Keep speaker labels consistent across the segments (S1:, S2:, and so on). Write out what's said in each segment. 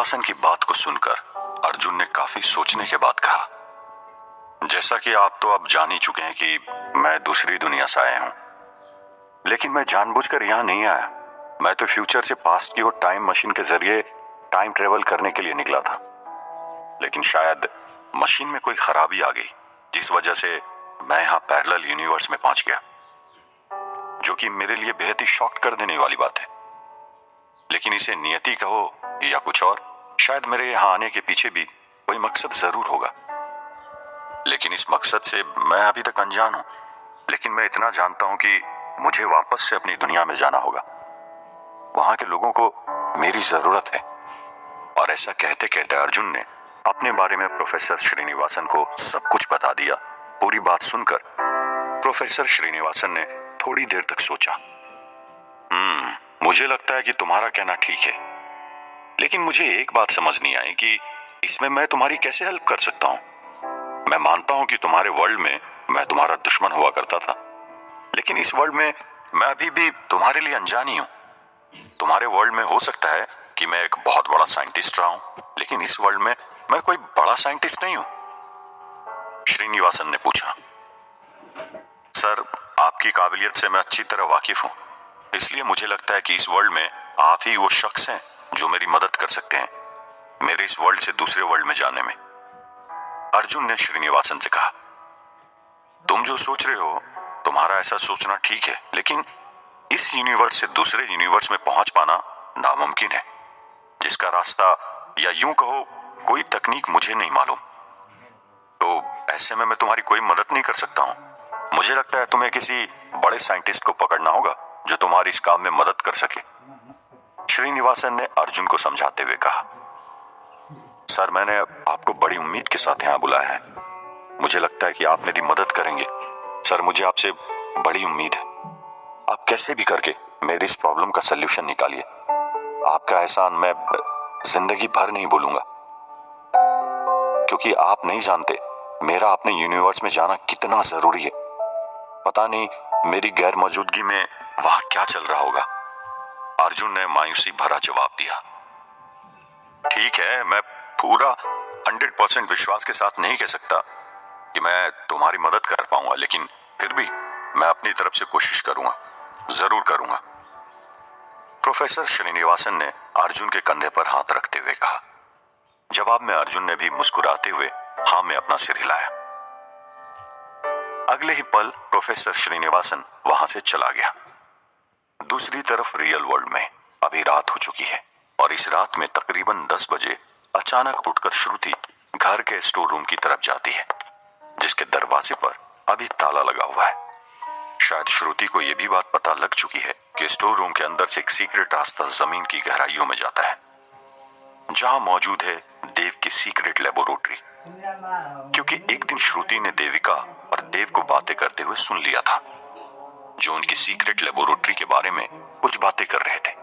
S1: श्रीनिवासन की बात को सुनकर अर्जुन ने काफी सोचने के बाद कहा, जैसा कि आप तो अब जान ही चुके हैं कि मैं दूसरी दुनिया से आया हूं, लेकिन मैं जानबूझकर यहां नहीं आया। मैं तो फ्यूचर से पास्ट की ओर टाइम मशीन के जरिए टाइम ट्रेवल करने के लिए निकला था, लेकिन शायद मशीन में कोई खराबी आ गई, जिस वजह से मैं यहां पैरेलल यूनिवर्स में पहुंच गया, जो कि मेरे लिए बेहद ही शॉक कर देने वाली बात है। लेकिन इसे नियति कहो या कुछ और, शायद मेरे यहां आने के पीछे भी कोई मकसद जरूर होगा। लेकिन इस मकसद से मैं अभी तक अनजान हूं। लेकिन मैं इतना जानता हूं कि मुझे वापस से अपनी दुनिया में जाना होगा। वहां के लोगों को मेरी जरूरत है। और ऐसा कहते कहते अर्जुन ने अपने बारे में प्रोफेसर श्रीनिवासन को सब कुछ बता दिया। पूरी बात सुनकर प्रोफेसर श्रीनिवासन ने थोड़ी देर तक सोचा। मुझे लगता है कि तुम्हारा कहना ठीक है, लेकिन मुझे एक बात समझ नहीं आई कि इसमें मैं तुम्हारी कैसे हेल्प कर सकता हूं। मैं मानता हूं कि तुम्हारे वर्ल्ड में मैं तुम्हारा दुश्मन हुआ करता था, लेकिन इस वर्ल्ड में मैं अभी भी तुम्हारे लिए अनजान ही हूं। तुम्हारे वर्ल्ड में हो सकता है कि मैं एक बहुत बड़ा साइंटिस्ट रहा हूं, लेकिन इस वर्ल्ड में मैं कोई बड़ा साइंटिस्ट नहीं हूं। श्रीनिवासन ने पूछा, सर, आपकी काबिलियत से मैं अच्छी तरह वाकिफ हूं, इसलिए मुझे लगता है कि इस वर्ल्ड में आप ही वो शख्स हैं जो मेरी मदद कर सकते हैं मेरे इस वर्ल्ड से दूसरे वर्ल्ड में जाने में। अर्जुन ने श्रीनिवासन से कहा, तुम जो सोच रहे हो, तुम्हारा ऐसा सोचना ठीक है, लेकिन इस यूनिवर्स से दूसरे यूनिवर्स में पहुंच पाना नामुमकिन है, जिसका रास्ता या यूं कहो कोई तकनीक मुझे नहीं मालूम। तो ऐसे में मैं तुम्हारी कोई मदद नहीं कर सकता हूं। मुझे लगता है तुम्हें किसी बड़े साइंटिस्ट को पकड़ना होगा जो तुम्हारी इस काम में मदद कर सके। श्रीनिवासन ने अर्जुन को समझाते हुए कहा, सर, मैंने आपको बड़ी उम्मीद के साथ यहां बुलाया है। मुझे लगता है कि आप मेरी मदद करेंगे। सर, मुझे आपसे बड़ी उम्मीद है। आप कैसे भी करके मेरी इस प्रॉब्लम का सल्यूशन निकालिए। आपका एहसान मैं जिंदगी भर नहीं भूलूंगा, क्योंकि आप नहीं जानते मेरा अपने यूनिवर्स में जाना कितना जरूरी है। पता नहीं मेरी गैर मौजूदगी में वहां क्या चल रहा होगा। अर्जुन ने मायूसी भरा जवाब दिया, ठीक है, मैं पूरा 100% विश्वास के साथ नहीं कह सकता कि मैं तुम्हारी मदद कर पाऊंगा, लेकिन फिर भी मैं अपनी तरफ से कोशिश करूंगा, जरूर करूंगा। प्रोफेसर श्रीनिवासन ने अर्जुन के कंधे पर हाथ रखते हुए कहा। जवाब में अर्जुन ने भी मुस्कुराते हुए हाँ में अपना सिर हिलाया। अगले ही पल प्रोफेसर श्रीनिवासन वहां से चला गया। दूसरी तरफ रियल वर्ल्ड में अभी रात हो चुकी है और इस रात में तकरीबन 10 बजे अचानक उठकर श्रुति घर के स्टोर रूम की तरफ जाती है, जिसके दरवाजे पर अभी ताला लगा हुआ है। शायद श्रुति को यह भी बात पता लग चुकी है कि स्टोर रूम के अंदर से एक सीक्रेट रास्ता जमीन की गहराइयों में जाता है, जहां मौजूद है देव की सीक्रेट लेबोरेटरी। क्योंकि एक दिन श्रुति ने देविका और देव को बातें करते हुए सुन लिया था, जो उनकी सीक्रेट लेबोरेटरी के बारे में कुछ बातें कर रहे थे।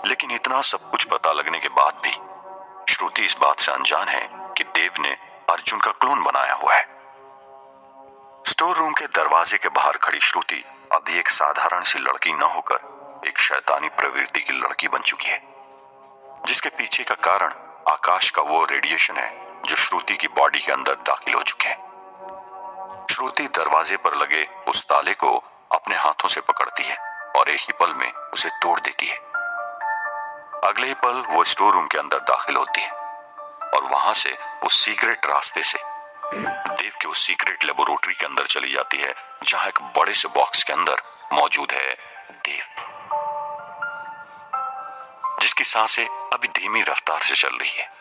S1: लेकिन इतना सब कुछ पता लगने के बाद भी श्रुति इस बात से अनजान है कि देव ने अर्जुन का क्लोन बनाया हुआ है। स्टोर रूम के दरवाजे के बाहर खड़ी श्रुति अभी एक साधारण सी लड़की न होकर एक शैतानी प्रवृत्ति की लड़की बन चुकी है, जिसके पीछे का कारण आकाश का वो रेडिएशन है जो श्रुति की बॉडी के अंदर दाखिल हो चुके हैं। श्रुति दरवाजे पर लगे उस ताले को अपने हाथों से पकड़ती है और एक ही पल में उसे तोड़ देती है। अगले ही पल वो स्टोर रूम के अंदर दाखिल होती है और वहां से उस सीक्रेट रास्ते से देव के उस सीक्रेट लेबोरेटरी के अंदर चली जाती है, जहां एक बड़े से बॉक्स के अंदर मौजूद है देव, जिसकी सांसें अभी धीमी रफ्तार से चल रही है।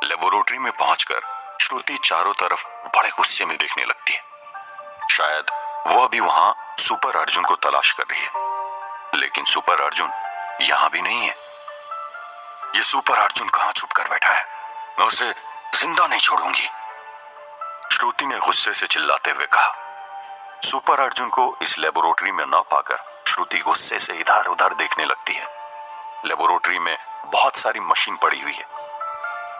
S1: लेबोरेटरी में पहुंचकर श्रुति चारों तरफ बड़े गुस्से में देखने लगती है। शायद वो अभी वहां सुपर अर्जुन को तलाश कर रही है, लेकिन सुपर अर्जुन यहां भी नहीं है। ये सुपर अर्जुन कहां छुप कर बैठा है? मैं उसे जिंदा नहीं छोड़ूंगी, श्रुति ने गुस्से से चिल्लाते हुए कहा। सुपर अर्जुन को इस लेबोरेटरी में न पाकर श्रुति गुस्से से इधर उधर देखने लगती है। लेबोरेटरी में बहुत सारी मशीन पड़ी हुई है,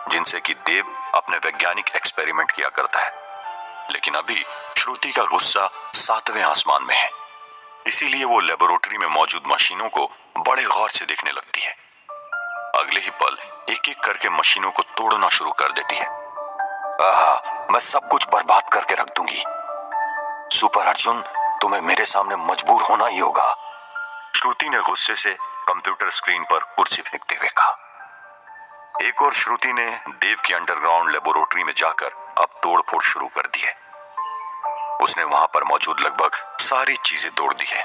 S1: जिनसे कि देव अपने वैज्ञानिक एक्सपेरिमेंट किया करता है, लेकिन अभी श्रुति का गुस्सा 7वें आसमान में है। इसीलिए वो लेबोरेटरी में मौजूद मशीनों को बड़े गौर से देखने लगती है। अगले ही पल एक एक करके मशीनों को तोड़ना शुरू कर देती है। मैं सब कुछ बर्बाद करके रख दूंगी। सुपर अर्जुन, तुम्हें मेरे सामने मजबूर होना ही होगा। श्रुति ने गुस्से से कंप्यूटर स्क्रीन पर कुर्सी फेंकते हुए कहा। एक और श्रुति ने देव की अंडरग्राउंड लेबोरेटरी में जाकर अब तोड़फोड़ शुरू कर दी है। उसने वहां पर मौजूद लगभग सारी चीजें तोड़ दी है,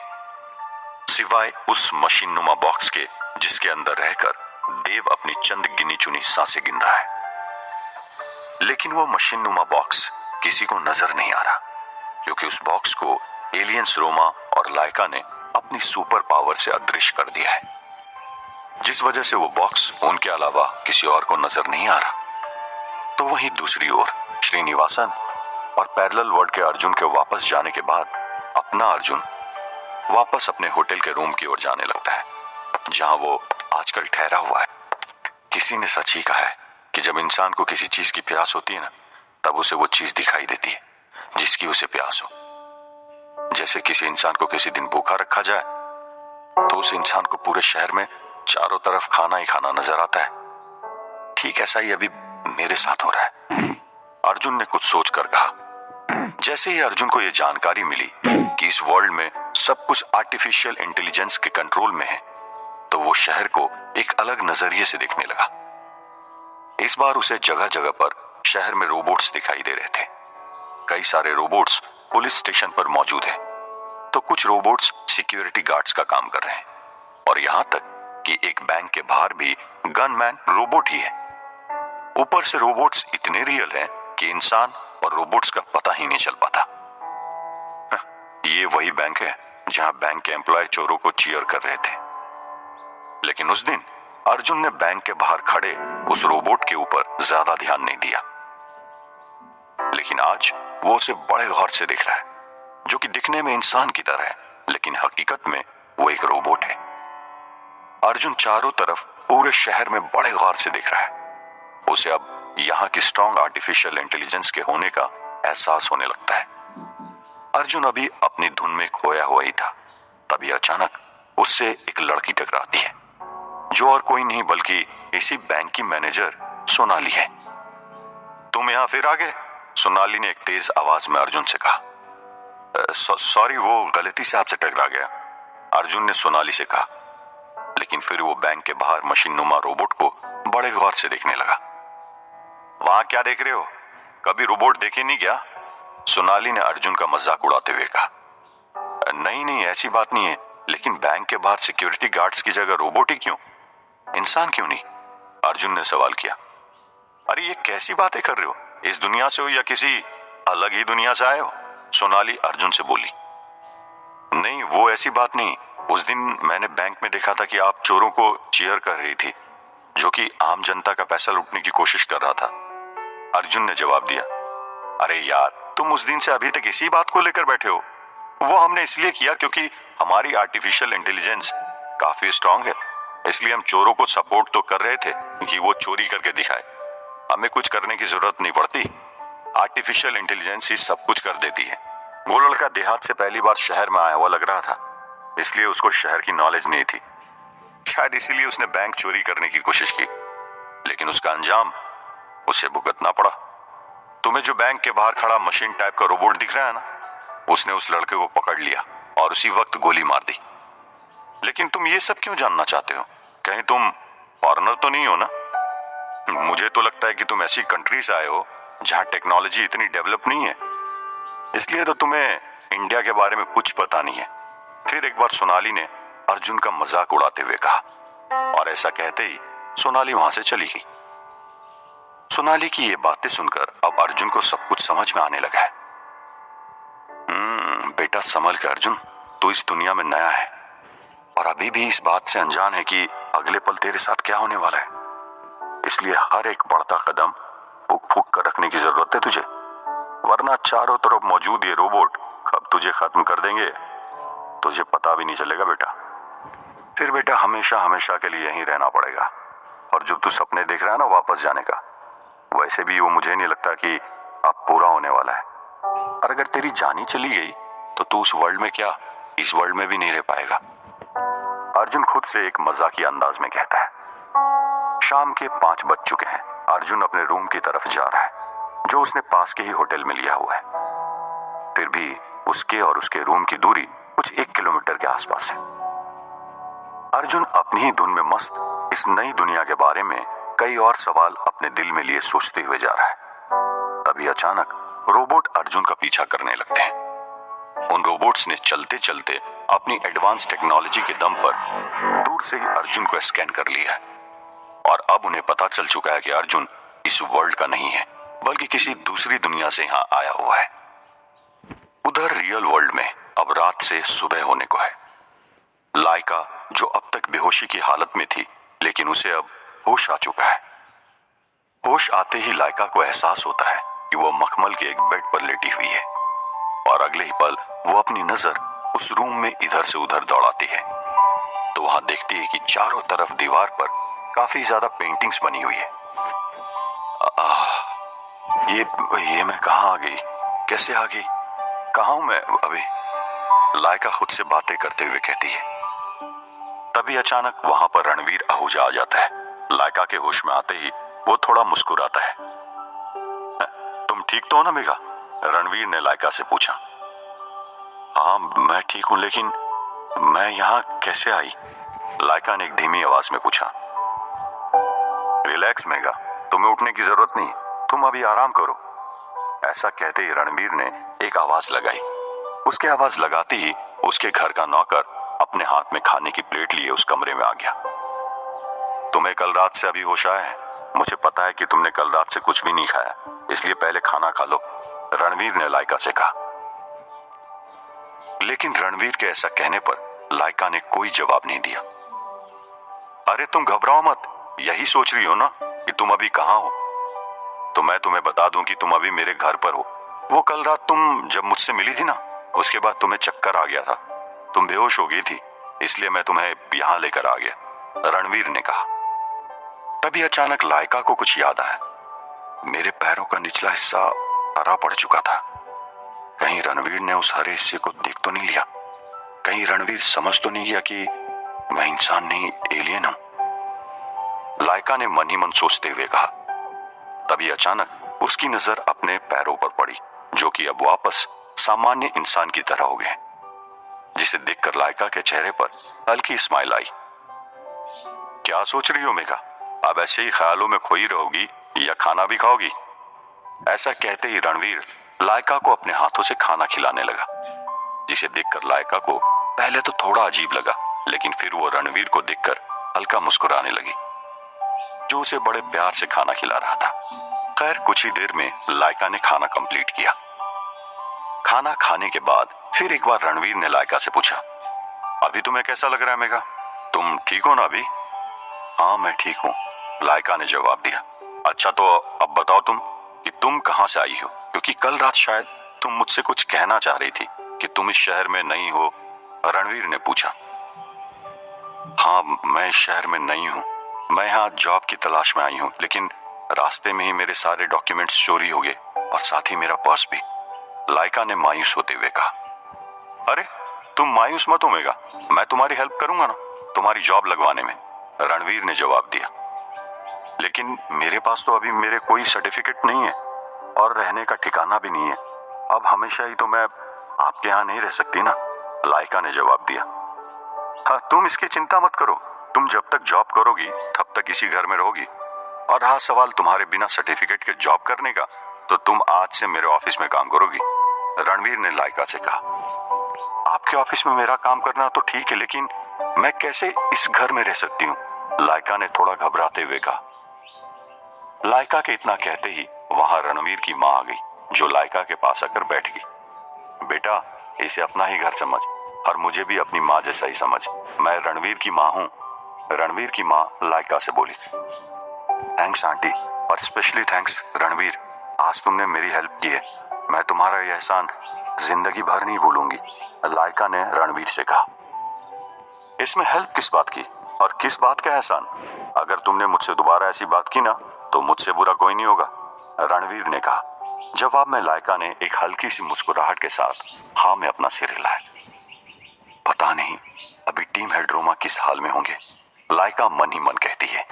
S1: सिवाय उस मशीन नुमा बॉक्स के जिसके अंदर रहकर देव अपनी चंद गिनी चुनी सांसें गिन रहा है। लेकिन वो मशीन नुमा बॉक्स किसी को नजर नहीं आ रहा, क्योंकि उस बॉक्स को एलियंस रोमा और लाइका ने अपनी सुपर पावर से अदृश्य कर दिया है, जिस वजह से वो बॉक्स उनके अलावा किसी और को नजर नहीं आ रहा। तो वहीं दूसरी ओर श्रीनिवासन और पैरेलल वर्ल्ड के अर्जुन के वापस जाने के बाद अपना अर्जुन वापस अपने होटल के रूम की ओर जाने लगता है, जहां वो आजकल ठहरा हुआ है। किसी ने सच ही कहा है कि जब इंसान को किसी चीज की प्यास होती है ना, तब उसे वो चीज दिखाई देती है जिसकी उसे प्यास हो। जैसे किसी इंसान को किसी दिन भूखा रखा जाए तो उस इंसान को पूरे शहर में चारों तरफ खाना ही खाना नजर आता है। ठीक ऐसा ही अभी मेरे साथ हो रहा है, अर्जुन ने कुछ सोचकर कहा। जैसे ही अर्जुन को यह जानकारी मिली कि इस वर्ल्ड में सब कुछ आर्टिफिशियल इंटेलिजेंस के कंट्रोल में है, तो वो शहर को एक अलग नजरिए से देखने लगा। इस बार उसे जगह जगह पर शहर में रोबोट्स दिखाई दे रहे थे। कई सारे रोबोट्स पुलिस स्टेशन पर मौजूद है, तो कुछ रोबोट्स सिक्योरिटी गार्ड्स का काम कर रहे हैं, और यहां तक कि एक बैंक के बाहर भी गनमैन रोबोट ही है। ऊपर से रोबोट्स इतने रियल हैं कि इंसान और रोबोट्स का पता ही नहीं चल पाता। ये वही बैंक है जहां बैंक के एम्प्लॉय चोरों को चीयर कर रहे थे। लेकिन उस दिन अर्जुन ने बैंक के बाहर खड़े उस रोबोट के ऊपर ज्यादा ध्यान नहीं दिया। लेकिन आज वो उसे बड़े गौर से देख रहा है, जो कि दिखने में इंसान की तरह है, लेकिन हकीकत में वो एक रोबोट है। अर्जुन चारों तरफ पूरे शहर में बड़े गौर से देख रहा है। उसे अब यहाँ की स्ट्रॉन्ग आर्टिफिशियल इंटेलिजेंस के होने का एहसास होने लगता है। अर्जुन अभी अपनी धुन में खोया हुआ ही था, तभी अचानक उससे एक लड़की टकराती है, जो और कोई नहीं बल्कि इसी बैंक की मैनेजर सोनाली है। तुम यहाँ फिर आ गए? सोनाली ने एक तेज आवाज में अर्जुन से कहा। सॉरी, वो गलती से आपसे टकरा गया, अर्जुन ने सोनाली से कहा। लेकिन फिर वो बैंक के बाहर मशीन नुमा रोबोट को बड़े गौर से देखने लगा। वहां क्या देख रहे हो? कभी रोबोट देखे नहीं क्या? सोनाली ने अर्जुन का मजाक उड़ाते हुए कहा। नहीं, ऐसी बात नहीं है, लेकिन बैंक के बाहर सिक्योरिटी गार्ड्स की जगह रोबोट ही क्यों, इंसान क्यों नहीं? अर्जुन ने सवाल किया। अरे ये कैसी बातें कर रहे हो? इस दुनिया से हो या किसी अलग ही दुनिया से आए हो? सोनाली अर्जुन से बोली। नहीं, वो ऐसी बात नहीं। उस दिन मैंने बैंक में देखा था कि आप चोरों को चीयर कर रही थी, जो कि आम जनता का पैसा लूटने की कोशिश कर रहा था, अर्जुन ने जवाब दिया। अरे यार, तुम उस दिन से अभी तक इसी बात को लेकर बैठे हो। वो हमने इसलिए किया क्योंकि हमारी आर्टिफिशियल इंटेलिजेंस काफी स्ट्रांग है, इसलिए हम चोरों को सपोर्ट तो कर रहे थे कि वो चोरी करके दिखाए। हमें कुछ करने की जरूरत नहीं पड़ती, आर्टिफिशियल इंटेलिजेंस ही सब कुछ कर देती है। वो लड़का देहात से पहली बार शहर में आया हुआ लग रहा था, इसलिए उसको शहर की नॉलेज नहीं थी। शायद इसीलिए उसने बैंक चोरी करने की कोशिश की, लेकिन उसका अंजाम उसे भुगतना पड़ा। तुम्हें जो बैंक के बाहर खड़ा मशीन टाइप का रोबोट दिख रहा है ना, उसने उस लड़के को पकड़ लिया और उसी वक्त गोली मार दी। लेकिन तुम ये सब क्यों जानना चाहते हो? कहीं तुम फॉरेनर तो नहीं हो ना? मुझे तो लगता है कि तुम ऐसी कंट्री से आए हो जहां टेक्नोलॉजी इतनी डेवलप नहीं है, इसलिए तो तुम्हें इंडिया के बारे में कुछ पता नहीं है। फिर एक बार सोनाली ने अर्जुन का मजाक उड़ाते हुए कहा, और ऐसा कहते ही सोनाली वहां से चली गई। सोनाली की ये बातें सुनकर अब अर्जुन को सब कुछ समझ में आने लगा है। बेटा संभल के अर्जुन, तू इस दुनिया में नया है और अभी भी इस बात से अनजान है कि अगले पल तेरे साथ क्या होने वाला है। इसलिए हर एक बढ़ता कदम फूक फूक कर रखने की जरूरत है तुझे, वरना चारों तरफ मौजूद ये रोबोट कब तुझे खत्म कर देंगे तुझे पता भी नहीं चलेगा बेटा। फिर बेटा हमेशा हमेशा के लिए यहीं रहना पड़ेगा, और जो तू सपने देख रहा है ना वापस जाने का, वैसे भी वो मुझे नहीं लगता कि अब पूरा होने वाला है। और अगर तेरी जान ही चली गई तो तू उस वर्ल्ड में क्या इस वर्ल्ड में भी नहीं रह पाएगा, अर्जुन खुद से एक मजाकिया अंदाज में कहता है। शाम के 5 बज चुके हैं। अर्जुन अपने रूम की तरफ जा रहा है, जो उसने पास के ही होटल में लिया हुआ है। फिर भी उसके और उसके रूम की दूरी कुछ 1 किलोमीटर के आसपास है। अर्जुन अपनी ही धुन में मस्त इस नई दुनिया के बारे में कई और सवाल अपने दिल में लिए सोचते हुए जा रहा है। तभी अचानक रोबोट अर्जुन का पीछा करने लगते हैं। उन रोबोट्स ने चलते चलते अपनी एडवांस टेक्नोलॉजी के दम पर दूर से ही अर्जुन को स्कैन कर लिया है और अब उन्हें पता चल चुका है कि अर्जुन इस वर्ल्ड का नहीं है, बल्कि किसी दूसरी दुनिया से यहाँ आया हुआ है। उधर रियल वर्ल्ड में अब रात से सुबह होने को है। लाइका, जो अब तक बेहोशी की हालत में थी, लेकिन उसे अब होश आ चुका है। होश आते ही लाइका को एहसास होता है कि वो मखमल के एक बेड पर लेटी हुई है और अगले ही पल वो अपनी नजर उस रूम में इधर से उधर दौड़ाती है तो वहां देखती है कि चारों तरफ दीवार पर काफी ज्यादा पेंटिंग्स बनी हुई है। ये मैं कहाँ आ गई? कैसे आ गई? कहाँ हूं मैं अभी? लाइका खुद से बातें करते हुए कहती है। तभी अचानक वहां पर रणवीर आहूजा आ जाता है। लाइका के होश में आते ही वो थोड़ा मुस्कुराता है। तुम ठीक तो हो ना मेघा? रणवीर ने लाइका से पूछा। हाँ मैं ठीक हूं, लेकिन मैं यहाँ कैसे आई? लाइका ने एक धीमी आवाज में पूछा। रिलैक्स मेघा, तुम्हें उठने की जरूरत नहीं, तुम अभी आराम करो। ऐसा कहते ही रणवीर ने एक आवाज लगाई। उसकी आवाज लगाते ही उसके घर का नौकर अपने हाथ में खाने की प्लेट लिए उस कमरे में आ गया। तुम्हें कल रात से अभी होश आया है? मुझे पता है कि तुमने कल रात से कुछ भी नहीं खाया, इसलिए पहले खाना खा लो, रणवीर ने लाइका से कहा। लेकिन रणवीर के ऐसा कहने पर लाइका ने कोई जवाब नहीं दिया। अरे तुम घबराओ मत, यही सोच रही हो ना कि तुम अभी कहाँ हो? तो मैं तुम्हें बता दूं कि तुम अभी मेरे घर पर हो। वो कल रात तुम जब मुझसे मिली थी ना, उसके बाद तुम्हें चक्कर आ गया था, तुम बेहोश हो गई थी, इसलिए मैं तुम्हें यहां लेकर आ गया, रणवीर ने कहा। तभी अचानक लाइका को कुछ याद आया। मेरे पैरों का निचला हिस्सा हरा पड़ चुका था। कहीं रणवीर ने उस हरे हिस्से को देख तो नहीं लिया? कहीं रणवीर समझ तो नहीं गया कि मैं इंसान नहीं एलियन हूं? लाइका ने मन ही मन सोचते हुए कहा। तभी अचानक उसकी नजर अपने पैरों पर पड़ी, जो कि अब वापस सामान्य इंसान की तरह हो गए, जिसे देखकर लाइका के चेहरे पर हल्की स्माइल आई। क्या सोच रही हो मेघा? अब ऐसे ही ख्यालों में खोई रहोगी या खाना भी खाओगी? ऐसा कहते ही रणवीर लाइका को अपने हाथों से खाना खिलाने लगा, जिसे देखकर लाइका को पहले तो थोड़ा अजीब लगा, लेकिन फिर वो रणवीर को देखकर हल्का मुस्कुराने लगी, जो उसे बड़े प्यार से खाना खिला रहा था। खैर कुछ ही देर में लाइका ने खाना कंप्लीट किया। खाना खाने के बाद फिर एक बार रणवीर ने लाइका से पूछा, अभी तुम्हें कैसा लग रहा है मेघा? तुम ठीक हो ना अभी? हाँ मैं ठीक हूँ, लाइका ने जवाब दिया। अच्छा तो अब बताओ तुम कि तुम कहाँ से आई हो, क्योंकि कल रात शायद तुम मुझसे कुछ कहना चाह रही थी कि तुम इस शहर में नहीं हो, रणवीर ने पूछा। हाँ मैं इस शहर में नहीं हूँ, मैं यहाँ जॉब की तलाश में आई हूँ, लेकिन रास्ते में ही मेरे सारे डॉक्यूमेंट्स चोरी हो गए और साथ ही मेरा पर्स भी, लाइका ने मायूस होते हुए कहा। अरे तुम मायूस मत हो मेघा, मैं तुम्हारी हेल्प करूंगा ना तुम्हारी जॉब लगवाने में, रणवीर ने जवाब दिया। लेकिन मेरे पास तो अभी मेरे कोई सर्टिफिकेट नहीं है और रहने का ठिकाना भी नहीं है, अब हमेशा ही तो मैं आपके यहाँ नहीं रह सकती ना, लाइका ने जवाब दिया। हाँ तुम इसकी चिंता मत करो, तुम जब तक जॉब करोगी तब तक इसी घर में रहोगी, और रहा सवाल तुम्हारे बिना सर्टिफिकेट के जॉब करने का, तो तुम आज से मेरे ऑफिस में काम करोगी, रणवीर ने लाइका से कहा। आपके ऑफिस में मेरा काम करना तो ठीक है, लेकिन मैं कैसे इस घर में रह सकती हूँ, लाइका ने थोड़ा घबराते हुए कहा। लाइका के इतना कहते ही वहां रणवीर की माँ आ गई, जो लाइका के पास आकर बैठ गई। बेटा इसे अपना ही घर समझ और मुझे भी अपनी माँ जैसा ही समझ, मैं रणवीर की माँ हूँ, रणवीर की माँ लाइका से बोली। थैंक्स आंटी, और स्पेशली थैंक्स रणवीर, आज तुमने मेरी हेल्प की है, मैं तुम्हारा यह एहसान जिंदगी भर नहीं भूलूंगी, लाइका ने रणवीर से कहा। इसमें हेल्प किस बात की और किस बात का एहसान? अगर तुमने मुझसे दोबारा ऐसी बात की ना तो मुझसे बुरा कोई नहीं होगा, रणवीर ने कहा। जवाब में लाइका ने एक हल्की सी मुस्कुराहट के साथ हाँ में अपना सिर हिलाया। पता नहीं अभी टीम हेड रोमा किस हाल में होंगे, लाइका मन ही मन कहती है।